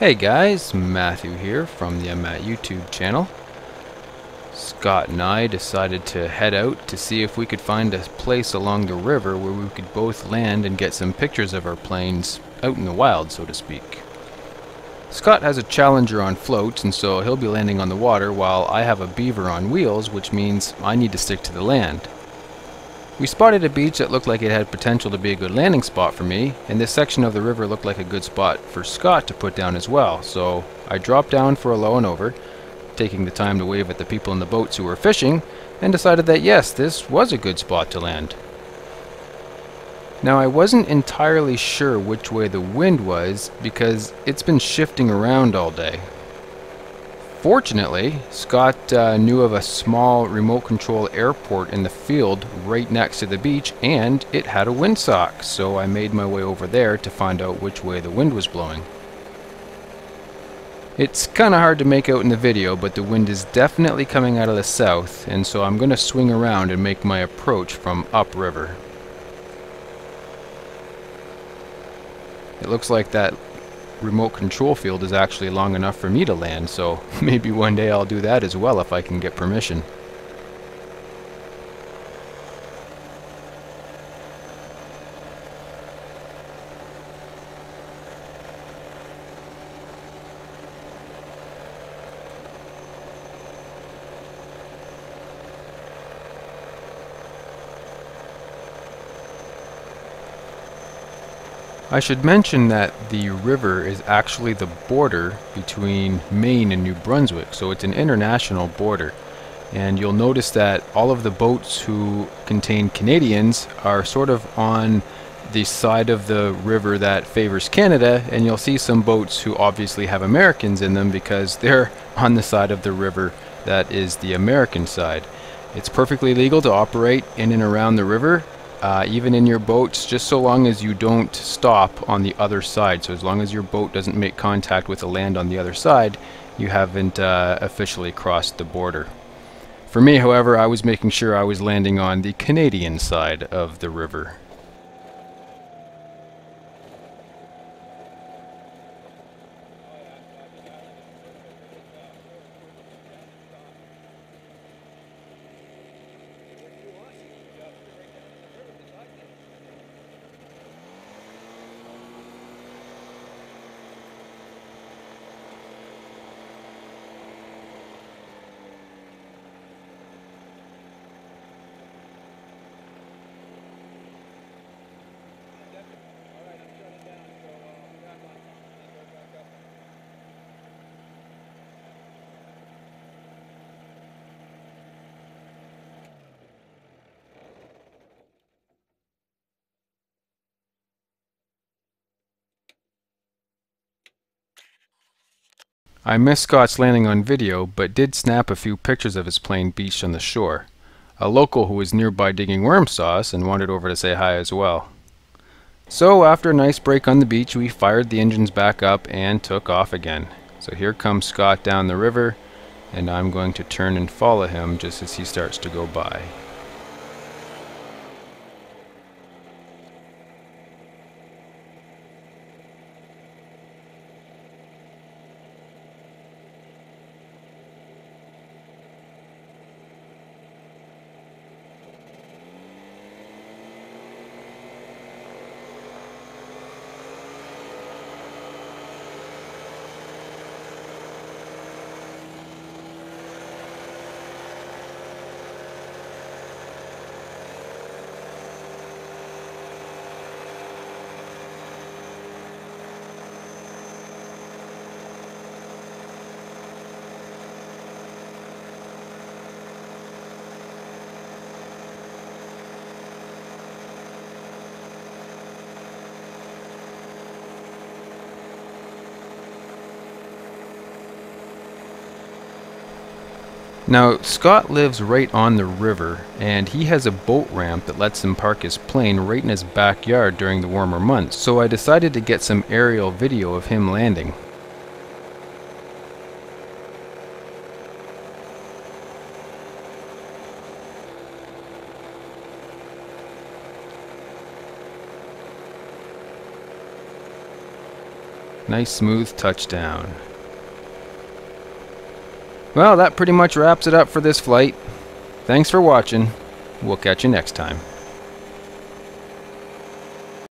Hey guys, Matthew here from the mmatt YouTube channel. Scott and I decided to head out to see if we could find a place along the river where we could both land and get some pictures of our planes out in the wild, so to speak. Scott has a Challenger on floats, and so he'll be landing on the water, while I have a Beaver on wheels, which means I need to stick to the land. We spotted a beach that looked like it had potential to be a good landing spot for me, and this section of the river looked like a good spot for Scott to put down as well, so I dropped down for a low and over, taking the time to wave at the people in the boats who were fishing, and decided that yes, this was a good spot to land. Now I wasn't entirely sure which way the wind was, because it's been shifting around all day. Fortunately, Scott knew of a small remote control airport in the field right next to the beach, and it had a windsock, so I made my way over there to find out which way the wind was blowing. It's kinda hard to make out in the video, but the wind is definitely coming out of the south, and so I'm gonna swing around and make my approach from upriver. It looks like that remote control field is actually long enough for me to land, so maybe one day I'll do that as well if I can get permission. I should mention that the river is actually the border between Maine and New Brunswick, so it's an international border. And you'll notice that all of the boats who contain Canadians are sort of on the side of the river that favors Canada, and you'll see some boats who obviously have Americans in them because they're on the side of the river that is the American side. It's perfectly legal to operate in and around the river, even in your boats, just so long as you don't stop on the other side. So as long as your boat doesn't make contact with the land on the other side, you haven't officially crossed the border. For me, however, I was making sure I was landing on the Canadian side of the river. I missed Scott's landing on video, but did snap a few pictures of his plane beached on the shore. A local who was nearby digging worms saw us and wandered over to say hi as well. So after a nice break on the beach, we fired the engines back up and took off again. So here comes Scott down the river, and I'm going to turn and follow him just as he starts to go by. Now, Scott lives right on the river, and he has a boat ramp that lets him park his plane right in his backyard during the warmer months, so I decided to get some aerial video of him landing. Nice smooth touchdown. Well, that pretty much wraps it up for this flight. Thanks for watching. We'll catch you next time.